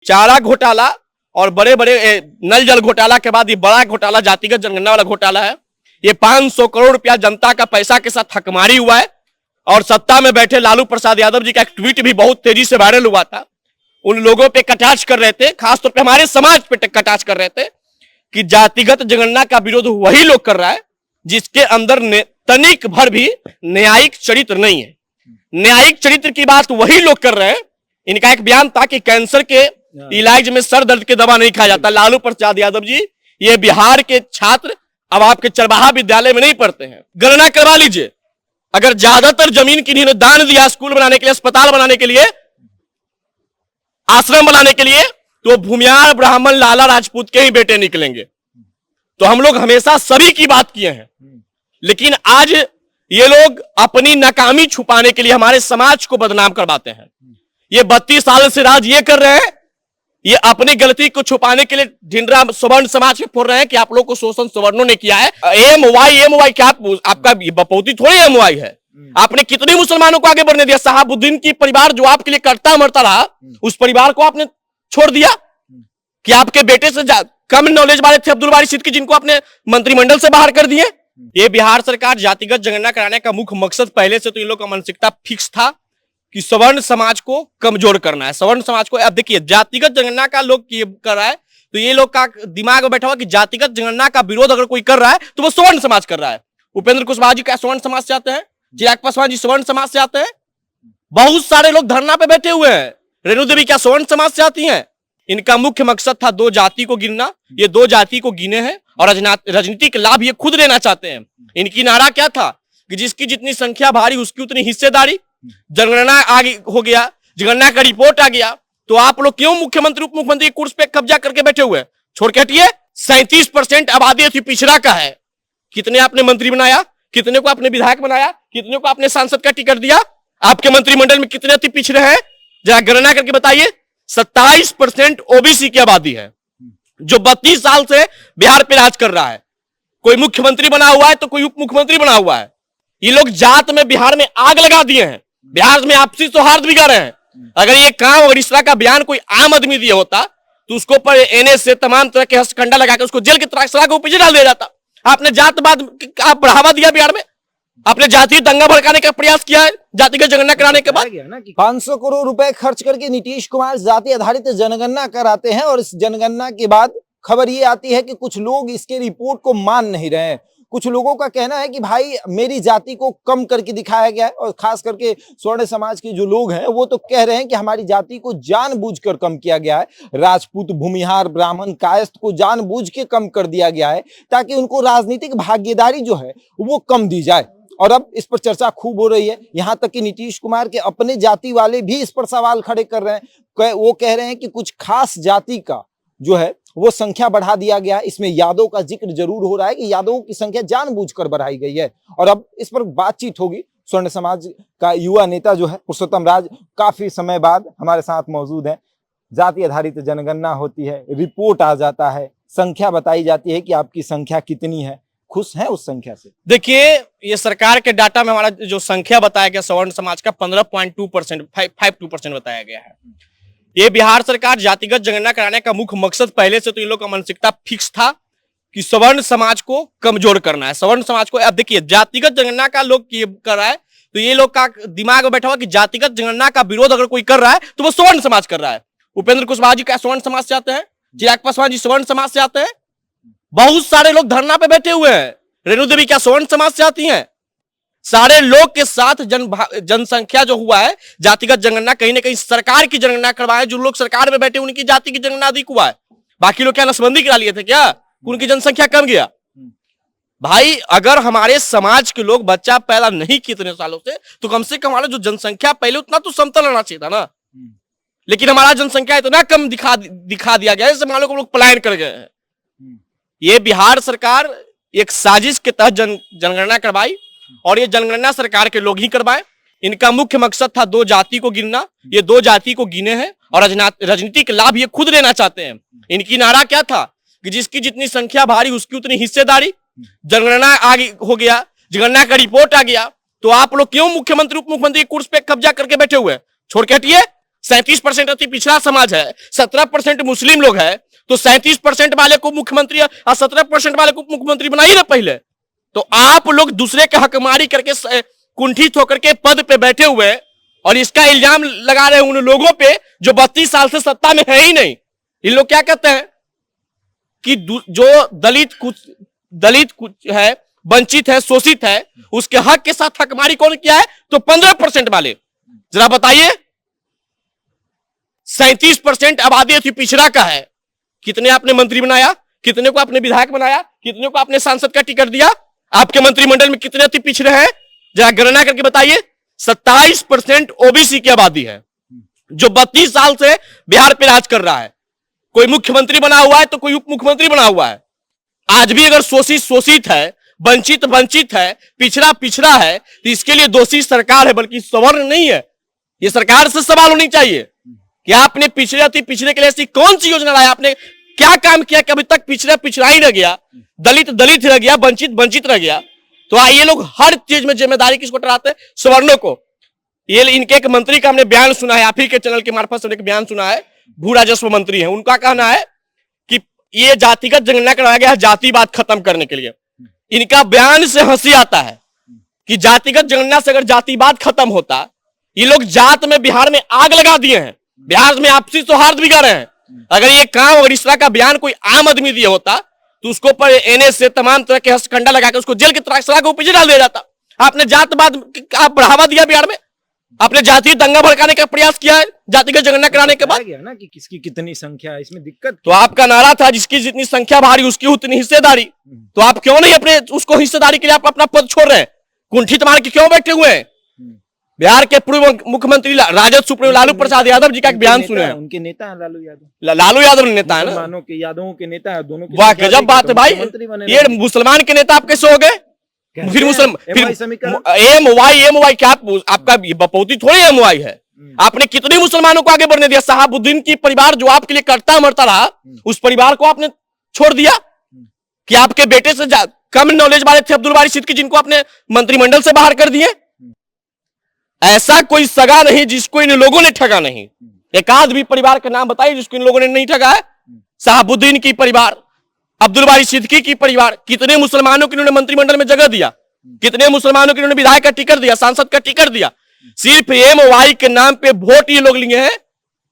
चारा घोटाला और बड़े बड़े नल जल घोटाला के बाद ये बड़ा घोटाला जातिगत जनगणना वाला घोटाला है। ये 500 करोड़ रुपया जनता का पैसा के साथ हकमारी हुआ है। और सत्ता में बैठे लालू प्रसाद यादव जी का एक ट्वीट भी बहुत तेजी से वायरल हुआ था। उन लोगों पे कटाक्ष कर रहे थे, खासतौर पे हमारे समाज पे कटाक्ष कर रहे थे कि जातिगत जनगणना का विरोध वही लोग कर रहा है जिसके अंदर तनिक भर भी न्यायिक चरित्र नहीं है। न्यायिक चरित्र की बात वही लोग कर रहे हैं। इनका एक बयान था कि कैंसर के इलाज में सर दर्द की दवा नहीं खाया जाता। लालू प्रसाद यादव जी, ये बिहार के छात्र अब आपके चरवाहा विद्यालय में नहीं पढ़ते हैं। गणना करवा लीजिए, अगर ज्यादातर जमीन किन्हीं ने दान दिया स्कूल बनाने के लिए, अस्पताल बनाने के लिए, आश्रम बनाने के लिए, तो भूमियार ब्राह्मण लाला राजपूत के ही बेटे निकलेंगे। तो हम लोग हमेशा सभी की बात किए हैं, लेकिन आज ये लोग अपनी नाकामी छुपाने के लिए हमारे समाज को बदनाम करवाते हैं। ये 32 साल से राज ये कर रहे हैं, ये अपनी गलती को छुपाने के लिए ढिंडरा सवर्ण समाज के फोड़ रहे हैं कि आप लोग को शोषण सवर्णों ने किया है। एम क्या आपका बपौती थोड़ी एम है। आपने कितने मुसलमानों को आगे बढ़ने दिया? शहाबुद्दीन की परिवार जो आपके लिए करता मरता रहा, उस परिवार को आपने छोड़ दिया कि आपके बेटे से कम नॉलेज वाले थे अब्दुल बारी सिद्दीकी, जिनको आपने मंत्रिमंडल से बाहर कर दिए। ये बिहार सरकार जातिगत जनगणना कराने का मुख्य मकसद पहले से तो इन लोग का मानसिकता फिक्स था कि सवर्ण समाज को कमजोर करना है। सवर्ण समाज को, अब देखिए जातिगत जनगणना का लोग कर रहा है तो ये लोग का दिमाग में बैठा हुआ कि जातिगत जनगणना का विरोध अगर कोई कर रहा है तो वो सवर्ण समाज कर रहा है। उपेंद्र कुशवाहा जी क्या सवर्ण समाज से आते हैं? चिराग पासवान जी सवर्ण समाज से आते हैं। बहुत सारे लोग धरना पे बैठे हुए हैं। रेणु देवी क्या सवर्ण समाज से आती हैं? इनका मुख्य मकसद था 2 जाति को गिनना। ये 2 जाति को गिने हैं और राजनीतिक लाभ ये खुद लेना चाहते हैं। इनकी नारा क्या था कि जिसकी जितनी संख्या भारी उसकी उतनी हिस्सेदारी। जनगणना आगे हो गया, जनगणना का रिपोर्ट आ गया, तो आप लोग क्यों मुख्यमंत्री उप मुख्यमंत्री कुर्सी पे कब्जा करके बैठे हुए? छोड़ के हटिए। 37% आबादी अति पिछड़ा का है। कितने आपने मंत्री बनाया, कितने को आपने विधायक बनाया, कितने को आपने सांसद का टिकट दिया? आपके मंत्रिमंडल में कितने अति पिछड़े हैं? जरा गणना करके बताइए। 27% ओबीसी की आबादी है जो 32 साल से बिहार पे राज कर रहा है। कोई मुख्यमंत्री बना हुआ है तो कोई उप मुख्यमंत्री बना हुआ है। ये लोग जात में बिहार में आग लगा दिए हैं, बिहार में आपसी सौहार्द बिगाड़ रहे हैं। अगर ये काम और इस तरह का बयान कोई आम आदमी दिया होता तो उसको पर एनएस से तमाम तरह के हस्तकंडा लगाकर उसको जेल के सलाह के ऊपर डाल दिया जाता। आपने जातवाद का बढ़ावा दिया बिहार में, आपने जातीय दंगा भड़काने का प्रयास किया है जातिगत जनगणना कराने के बाद। 500 करोड़ रुपए खर्च करके नीतीश कुमार जाति आधारित जनगणना कराते हैं और इस जनगणना के बाद खबर ये आती है कि कुछ लोग इसके रिपोर्ट को मान नहीं रहे हैं। कुछ लोगों का कहना है कि भाई मेरी जाति को कम करके दिखाया गया है और खास करके स्वर्ण समाज के जो लोग हैं वो तो कह रहे हैं कि हमारी जाति को जानबूझकर कम किया गया है। राजपूत, भूमिहार, ब्राह्मण, कायस्थ को जानबूझ के कम कर दिया गया है ताकि उनको राजनीतिक भागीदारी जो है वो कम दी जाए। और अब इस पर चर्चा खूब हो रही है। यहाँ तक कि नीतीश कुमार के अपने जाति वाले भी इस पर सवाल खड़े कर रहे हैं। वो कह रहे हैं कि कुछ खास जाति का जो है वो संख्या बढ़ा दिया गया है। इसमें यादव का जिक्र जरूर हो रहा है कि यादवों की संख्या जानबूझकर बढ़ाई गई है। और अब इस पर बातचीत होगी। स्वर्ण समाज का युवा नेता जो है पुरुषोत्तम राज काफी समय बाद हमारे साथ मौजूद है। जाति आधारित जनगणना होती है, रिपोर्ट आ जाता है, संख्या बताई जाती है कि आपकी संख्या कितनी है, खुश हैं उस संख्या से? देखिए, ये सरकार के डाटा में हमारा जो संख्या बताया गया सवर्ण समाज का 15.2% 52% बताया गया है। ये बिहार सरकार जातिगत जनगणना कराने का मुख्य मकसद पहले से तो इन लोग का मानसिकता फिक्स था कि सवर्ण समाज को कमजोर करना है। सवर्ण समाज को, अब देखिए जातिगत जनगणना का लोग कर रहा है तो ये लोग का दिमाग में बैठा हुआ कि जातिगत जनगणना का विरोध अगर कोई कर रहा है तो वो सवर्ण समाज कर रहा है। उपेंद्र कुशवाहा जी क्या सवर्ण समाज से आते हैं? चिराग पासवान जी सवर्ण समाज से आते हैं। बहुत सारे लोग धरना पे बैठे हुए हैं। रेणु देवी क्या सवर्ण समाज से आती हैं? सारे लोग के साथ जनसंख्या जो हुआ है जातिगत जनगणना कहीं ना कहीं सरकार की जनगणना करवाए। जो लोग सरकार में बैठे उनकी जाति की जनगणना अधिक हुआ है। बाकी लोग क्या नसबंदी करा लिए थे क्या? उनकी जनसंख्या कम गया? भाई अगर हमारे समाज के लोग बच्चा पैदा नहीं किए इतने सालों से तो कम से कम हमारा जो जनसंख्या पहले उतना तो समतल रहना चाहिए था ना। लेकिन हमारा जनसंख्या इतना कम दिखा दिया गया है जैसे मान लो लोग पलायन कर गए हैं। ये बिहार सरकार एक साजिश के तहत जनगणना करवाई और ये जनगणना सरकार के लोग ही करवाए। इनका मुख्य मकसद था 2 जाति को गिनना। ये 2 जाति को गिने हैं और राजनीतिक लाभ ये खुद लेना चाहते हैं। इनकी नारा क्या था कि जिसकी जितनी संख्या भारी उसकी उतनी हिस्सेदारी। जनगणना आगे हो गया, जनगणना का रिपोर्ट आ गया, तो आप लोग क्यों मुख्यमंत्री उप मुख्यमंत्री कुर्सी पे कब्जा करके बैठे हुए? छोड़ के हटिए। 37% अति पिछड़ा समाज है, 17% मुस्लिम लोग है, तो 37% वाले को मुख्यमंत्री और 17% वाले को मुख्यमंत्री बनाइए ना पहले। तो आप लोग दूसरे के हकमारी करके कुंठित होकर के पद पे बैठे हुए और इसका इल्जाम लगा रहे हैं उन लोगों पे जो 32 साल से सत्ता में है ही नहीं। इन लोग क्या कहते हैं कि जो दलित है, वंचित है, शोषित है, उसके हक के साथ हकमारी कौन किया है? तो 15% वाले। जरा बताइए, 37% आबादी अति पिछड़ा का है, कितने आपने मंत्री बनाया, कितने को आपने विधायक बनाया, कितने को आपने सांसद का टिकट दिया? आपके मंत्रिमंडल में कितने अति पिछड़े हैं? जरा गणना करके बताइए। 27% ओबीसी की आबादी है जो 32 साल से बिहार पे राज कर रहा है। कोई मुख्यमंत्री बना हुआ है तो कोई उप मुख्यमंत्री बना हुआ है। आज भी अगर शोषित है, वंचित है, पिछड़ा है, तो इसके लिए दोषी सरकार है, बल्कि सवर्ण नहीं है। ये सरकार से सवाल होनी चाहिए कि आपने पिछड़े के लिए ऐसी कौन सी योजना लाया, आपने क्या काम किया कि अभी तक पिछड़ा ही रह गया, दलित रह गया, वंचित रह गया। तो ये लोग हर चीज में जिम्मेदारी किसको ठहराते हैं? सवर्णों को। ये इनके एक मंत्री का हमने बयान सुना है, आप ही के चैनल के मार्फत से एक बयान सुना है, भू राजस्व मंत्री है, उनका कहना है कि ये जातिगत जनगणना कराया गया है जातिवाद खत्म करने के लिए। इनका बयान से हंसी आता है कि जातिगत जनगणना से अगर जातिवाद खत्म होता, ये लोग जात में बिहार में आग लगा दिए हैं, बिहार में आपसी सौहार्द बिगाड़ रहे हैं। अगर ये काम और इस तरह का बयान कोई आम आदमी दिया होता तो उसको पर एनएस से तमाम तरह के हस्तकंडा लगाकर उसको जेल की सलाह को पीछे डाल दिया जाता। आपने जातवाद का बढ़ावा दिया बिहार में, आपने जातीय दंगा भड़काने का प्रयास किया है जातिगत जनगणना कराने के बाद। ना कि किसकी कितनी संख्या है, इसमें दिक्कत तो आपका नारा था जिसकी जितनी संख्या भारी उसकी उतनी हिस्सेदारी। तो आप क्यों नहीं अपने उसको हिस्सेदारी के लिए आप अपना पद छोड़ रहे हैं? कुंठित मार के क्यों बैठे हुए हैं? बिहार के पूर्व मुख्यमंत्री राजद सुप्रीमो लालू प्रसाद यादव जी का एक बयान सुने हैं। उनके नेता है लालू यादव नेता है ना, यादवों के नेता है दोनों। वाह गजब बात है भाई, ये मुसलमान के नेता आप कैसे हो गए? फिर एमवाई क्या आपका बपौती थोड़ी एमवाई है? आपने कितने मुसलमानों को आगे बढ़ने दिया? शहाबुद्दीन की परिवार जो आपके लिए करता मरता रहा, उस परिवार को आपने छोड़ दिया कि आपके बेटे से कम नॉलेज वाले थे अब्दुल बारी सिद्दीकी, जिनको आपने मंत्रिमंडल से बाहर कर दिए। ऐसा कोई सगा नहीं जिसको इन लोगों ने ठगा नहीं। एक आध भी परिवार का नाम बताइए जिसको इन लोगों ने नहीं ठगा है। शहाबुद्दीन की परिवार, अब्दुल बारी सिद्दीकी की परिवार, कितने मुसलमानों को इन्होंने मंत्रिमंडल में जगह दिया, कितने मुसलमानों को इन्होंने विधायक का टिकट दिया, सांसद का टिकट दिया। सिर्फ एमवाई के नाम पे वोट ये लोग लिए हैं।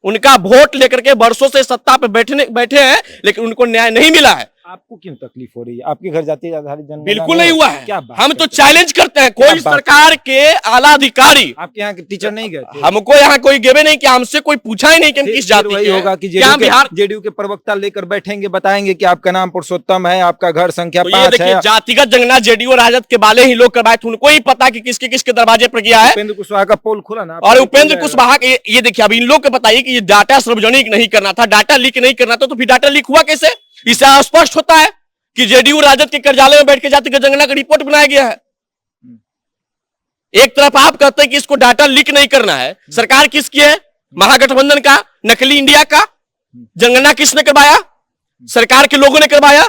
उनका वोट लेकर के वर्षों से सत्ता पे बैठे हैं, लेकिन उनको न्याय नहीं मिला है। आपको क्यों तकलीफ हो रही है? आपके घर जाति आधारित जनगणना बिल्कुल नहीं हुआ है। क्या हम तो चैलेंज करते हैं, कोई सरकार के आला अधिकारी, आपके यहाँ के टीचर नहीं गए? हमको यहाँ कोई गेवे नहीं कि हमसे कोई पूछा ही नहीं कि हम किस जाति के होगा कि जेडीयू के प्रवक्ता लेकर बैठेंगे, बताएंगे कि आपका नाम पुरुषोत्तम है, आपका घर संख्या 5 है। जातिगत जनगणना जेडीयू और राजद के वाले ही लोग करवाए थे, उनको ही पता कि किसके किसके दरवाजे पर गया है। उपेंद्र कुशवाहा का पोल खुला ना, और उपेंद्र कुशवाहा ये देखिए, अब इन लोग को बताइए कि ये डाटा सार्वजनिक नहीं करना था, डाटा लीक नहीं करना था, तो फिर डाटा लीक हुआ कैसे? इससे स्पष्ट होता है कि जेडीयू राजद के कार्यालय में बैठ के जातिगत जनगणना का रिपोर्ट बनाया गया है। एक तरफ आप कहते हैं कि इसको डाटा लीक नहीं करना है, सरकार किसकी है? महागठबंधन का, नकली इंडिया का। जनगणना किसने करवाया? सरकार के लोगों ने करवाया।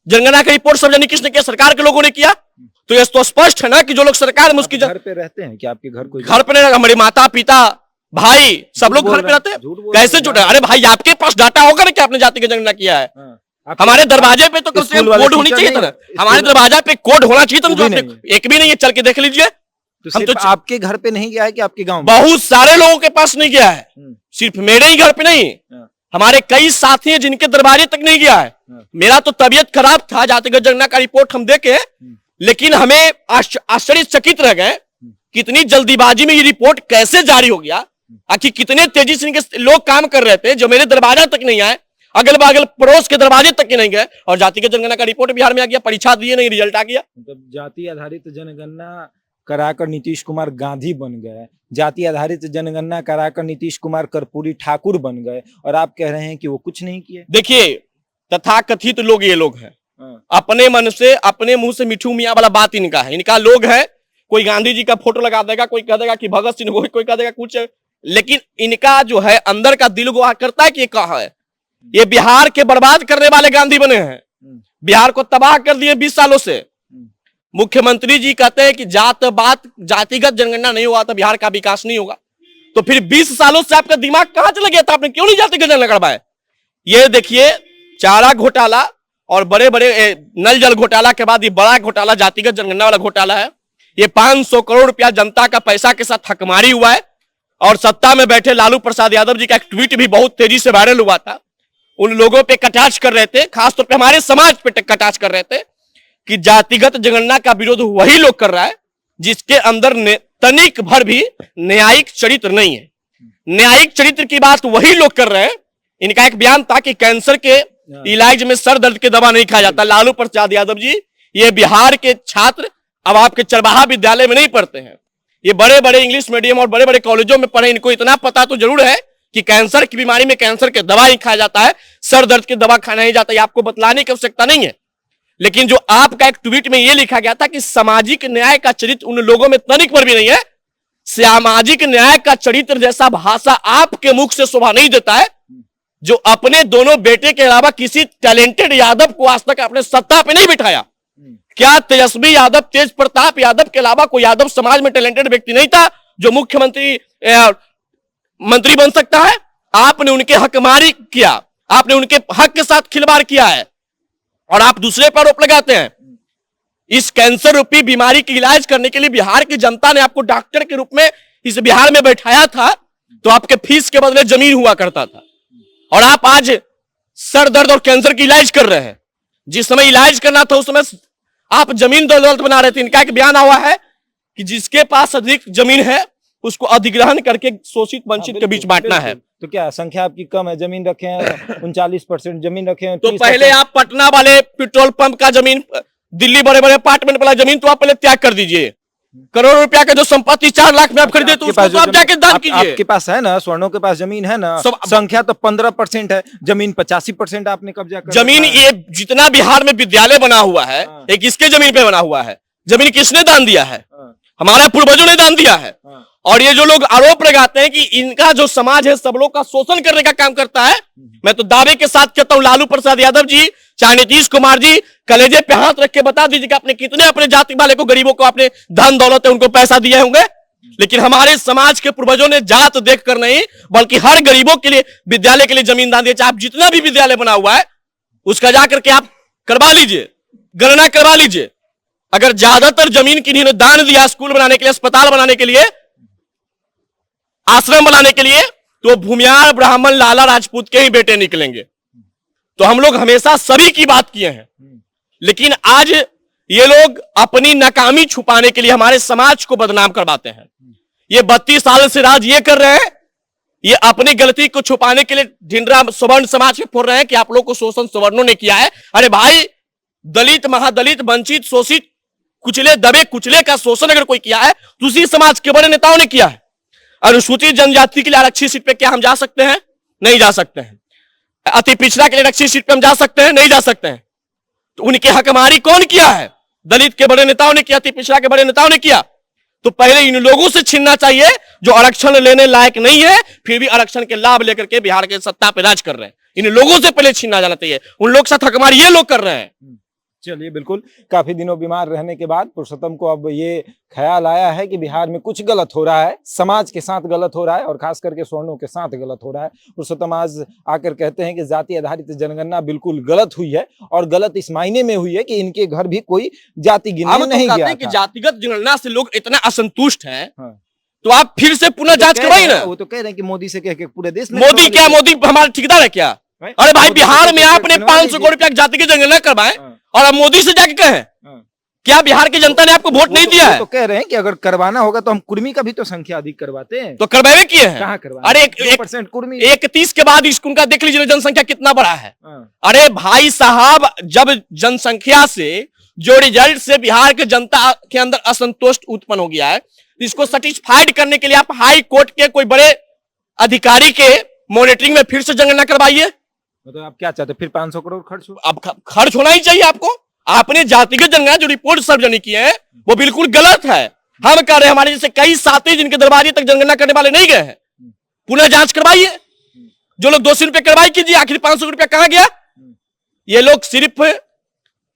जनगणना का रिपोर्ट सार्वजनिक किसने किया? सरकार के लोगों ने किया। तो यह तो स्पष्ट है ना कि जो लोग सरकार में उसकी घर पे रहते हैं कि आपके घर कोई घर पे नहीं? हमारे माता पिता भाई सब लोग घर पे रहते हैं। कैसे झूठ है? अरे भाई आपके पास डाटा होगा ना कि आपने जातिगत जनगणना किया है। हमारे दरवाजे पे तो कम से कम कोड होनी चाहिए था, हमारे दरवाजे पे कोड होना चाहिए था। एक भी नहीं है, चल के देख लीजिए। हम तो आपके घर पे नहीं गया है कि आपके गांव में? बहुत सारे लोगों के पास नहीं गया है, सिर्फ मेरे ही घर पे नहीं, हमारे कई साथी हैं जिनके दरवाजे तक नहीं गया है। मेरा तो तबीयत खराब था, जातिगत जनगणना का रिपोर्ट हम देखे, लेकिन हमें आश्चर्यचकित रह गए कितनी जल्दीबाजी में ये रिपोर्ट कैसे जारी हो गया। आखिर कितने तेजी से इनके लोग काम कर रहे थे जो मेरे दरवाजा तक नहीं आए, अगल बगल पड़ोस के दरवाजे तक के नहीं गए, और जातिगत जनगणना का रिपोर्ट बिहार में आ गया। परीक्षा दिए नहीं, रिजल्ट आ गया। मतलब जाति आधारित जनगणना कराकर नीतीश कुमार गांधी बन गए, जाति आधारित जनगणना कराकर नीतीश कुमार कर्पूरी ठाकुर बन गए, और आप कह रहे हैं कि वो कुछ नहीं किए। देखिए, तथाकथित लोग ये लोग हैं, अपने मन से अपने मुंह से मिठू मियां वाला बात इनका है। इनका लोग है, कोई गांधी जी का फोटो लगा देगा, कोई कह देगा कि भगत सिंह, कोई कह देगा कुछ, लेकिन इनका जो है अंदर का दिल गवाह करता है कि ये कहा है। ये बिहार के बर्बाद करने वाले गांधी बने हैं, बिहार को तबाह कर दिए 20 सालों से। मुख्यमंत्री जी कहते हैं कि जातिगत जनगणना नहीं हुआ तो बिहार का विकास नहीं होगा। तो फिर 20 सालों से आपका दिमाग कहां चला गया था? आपने क्यों नहीं जातिगत जनगणना करवाए? ये देखिए, चारा घोटाला और बड़े बड़े नल जल घोटाला के बाद ये बड़ा घोटाला जातिगत जनगणना वाला घोटाला है। ये 500 करोड़ रुपया जनता का पैसा के साथ हकमारी हुआ है। और सत्ता में बैठे लालू प्रसाद यादव जी का एक ट्वीट भी बहुत तेजी से वायरल हुआ था। उन लोगों पे कटाक्ष कर रहे थे, खासतौर पे हमारे समाज पे कटाक्ष कर रहे थे कि जातिगत जनगणना का विरोध वही लोग कर रहा है जिसके अंदर तनिक भर भी न्यायिक चरित्र नहीं है। न्यायिक चरित्र की बात वही लोग कर रहे हैं। इनका एक बयान था कि कैंसर के इलाज में सर दर्द की दवा नहीं खाया जाता। लालू प्रसाद यादव जी, ये बिहार के छात्र अब आपके चरवाहा विद्यालय में नहीं पढ़ते हैं, ये बड़े बड़े इंग्लिश मीडियम और बड़े बड़े कॉलेजों में पढ़े। इनको इतना पता तो जरूर है कि कैंसर की बीमारी में कैंसर की दवा ही खाया जाता है, सर दर्द की दवा खाना नहीं जाता। ये आपको बतलाने की आवश्यकता नहीं है। लेकिन जो आपका एक ट्वीट में यह लिखा गया था कि सामाजिक न्याय का चरित्र उन लोगों में तनिक पर भी नहीं है, सामाजिक न्याय का चरित्र जैसा भाषा आपके मुख से शोभा नहीं देता है, जो अपने दोनों बेटे के अलावा किसी टैलेंटेड यादव को आज तक अपने सत्ता पे नहीं बिठाया। क्या तेजस्वी यादव, तेज प्रताप यादव के अलावा कोई यादव समाज में टैलेंटेड व्यक्ति नहीं था जो मुख्यमंत्री मंत्री बन सकता है? आपने उनके हकमारी किया, आपने उनके हक के साथ खिलवाड़ किया है और आप दूसरे पर आरोप लगाते हैं। इस कैंसर रूपी बीमारी की इलाज करने के लिए बिहार की जनता ने आपको डॉक्टर के रूप में इस बिहार में बैठाया था, तो आपके फीस के बदले जमीन हुआ करता था। और आप आज सर दर्द और कैंसर की इलाज कर रहे हैं। जिस समय इलाज करना था उस समय आप जमीन दौलत बना रहे थे। इनका एक बयान हुआ है कि जिसके पास अधिक जमीन है उसको अधिग्रहण करके शोषित वंचित के बीच बांटना है। तो क्या संख्या आपकी कम है? जमीन रखे हैं 39% जमीन रखे हैं। तो पहले आप पटना वाले पेट्रोल पंप का जमीन, दिल्ली बड़े बड़े अपार्टमेंट वाला जमीन तो आप पहले त्याग कर दीजिए। करोड़ों रुपया का जो संपत्ति 4 लाख में आप खरीदे तो उसको तो आप जाके दान कीजिए। आपके पास है ना, स्वर्णों के पास जमीन है ना, संख्या तो 15% है, जमीन 85% आपने कब्जा कर जमीन। ये जितना बिहार में विद्यालय बना हुआ है, एक किसके जमीन पे बना हुआ है? जमीन किसने दान दिया है? हमारे पूर्वजों ने दान दिया है। और ये जो लोग आरोप लगाते हैं कि इनका जो समाज है सब लोग का शोषण करने का काम करता है, मैं तो दावे के साथ कहता हूं लालू प्रसाद यादव जी, चाहे नीतीश कुमार जी, कलेजे पे हाथ रख के बता दीजिए कि आपने कितने अपने जाति वाले को, गरीबों को आपने धन दौलत है उनको पैसा दिए होंगे। लेकिन हमारे समाज के पूर्वजों ने जात देखकर नहीं बल्कि हर गरीबों के लिए विद्यालय के लिए जमीन दान दिया। चाहे आप जितना भी विद्यालय बना हुआ है उसका जाकर के आप करवा लीजिए, गणना करवा लीजिए। अगर ज्यादातर जमीन किन्हीं ने दान दिया स्कूल बनाने के लिए, अस्पताल बनाने के लिए, आश्रम बनाने के लिए, तो भूमियार ब्राह्मण लाला राजपूत के ही बेटे निकलेंगे। तो हम लोग हमेशा सभी की बात किए हैं, लेकिन आज ये लोग अपनी नाकामी छुपाने के लिए हमारे समाज को बदनाम करवाते हैं। ये 32 साल से राज ये कर रहे हैं, ये अपनी गलती को छुपाने के लिए ढिंडरा सवर्ण समाज में फोड़ रहे हैं कि आप लोग को शोषण सवर्णों ने किया है। अरे भाई, दलित, महादलित, वंचित, शोषित, कुचले, दबे कुचले का शोषण अगर कोई किया है तो उसी समाज के बड़े नेताओं ने किया है। अनुसूचित जनजाति के लिए आरक्षित सीट पे क्या हम जा सकते हैं? नहीं जा सकते हैं। अति पिछड़ा के लिए आरक्षित सीट पे हम जा सकते हैं? नहीं जा सकते हैं। तो उनकी हकमारी कौन किया है? दलित के बड़े नेताओं ने किया, अति पिछड़ा के बड़े नेताओं ने किया। तो पहले इन लोगों से छीनना चाहिए जो आरक्षण लेने लायक नहीं है, फिर भी आरक्षण के लाभ लेकर के बिहार के सत्ता पे राज कर रहे हैं। इन लोगों से पहले छीनना जाना चाहिए। उन लोग साथ हकमारी ये लोग कर रहे हैं। चलिए, बिल्कुल, काफी दिनों बीमार रहने के बाद पुरुषोत्तम को अब ये ख्याल आया है कि बिहार में कुछ गलत हो रहा है, समाज के साथ गलत हो रहा है और खास करके सवर्णों के साथ गलत हो रहा है। पुरुषोत्तम आज आकर कहते हैं कि जाति आधारित जनगणना बिल्कुल गलत हुई है और गलत इस मायने में हुई है कि इनके घर भी कोई जाति गिनने नहीं गया था। कि जातिगत जनगणना से लोग इतना असंतुष्ट हैं, तो आप फिर से पुनः जांच करवाइए ना। वो तो कह रहे हैं कि मोदी से कह के पूरे देश में। मोदी क्या, मोदी हमारा ठेकेदार है क्या? अरे भाई, बिहार में आपने 500 करोड़ रुपया जाति की जनगणना करवाए और अब मोदी से जाके कहें क्या बिहार की जनता ने आपको वोट नहीं दिया है? तो कह रहे हैं कि अगर करवाना होगा तो हम कुर्मी का भी तो संख्या अधिक करवाते हैं। तो करवाए किए हैं? कहाँ करवाए? अरे 1% कुर्मी, 31 के बाद उनका देख लीजिए जनसंख्या कितना बड़ा है। अरे भाई साहब, जब जनसंख्या से जो रिजल्ट से बिहार के जनता के अंदर असंतोष उत्पन्न हो गया है, इसको सेटिस्फाइड करने के लिए आप हाई कोर्ट के कोई बड़े अधिकारी के मॉनिटरिंग में फिर से जनगणना करवाइए। तो आप क्या चाहते हैं? फिर 500 करोड़ खर्च हो? अब खर्च होना ही चाहिए आपको। आपने जातिगत जनगणना जो रिपोर्ट सार्वजनिक की है वो बिल्कुल गलत है। हम कह रहे हैं, हमारे जैसे कई साथी जिनके दरबारी तक जनगणना करने वाले नहीं गए हैं, पुनः जांच करवाइए। जो लोग 200 रुपए करवाई कीजिए, आखिर 500 रुपया कहां गया? ये लोग सिर्फ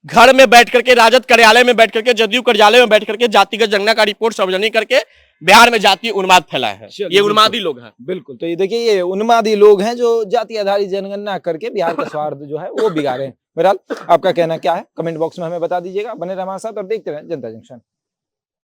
घर में बैठ करके, राजद कार्यालय में बैठ करके, जदयू कार्यालय में बैठ करके जातिगत जनगणना का रिपोर्ट सार्वजनिक करके बिहार में जातीय उन्माद फैलाए हैं। चलिए, ये उन्मादी लोग हैं। बिल्कुल। तो ये देखिए, ये उन्मादी लोग हैं जो जाति आधारित जनगणना करके बिहार का स्वार्थ जो है वो बिगाड़े हैं। बहरहाल आपका कहना क्या है कमेंट बॉक्स में हमें बता दीजिएगा। बने रहे हमारे साथ और देखते रहें जनता जंक्शन।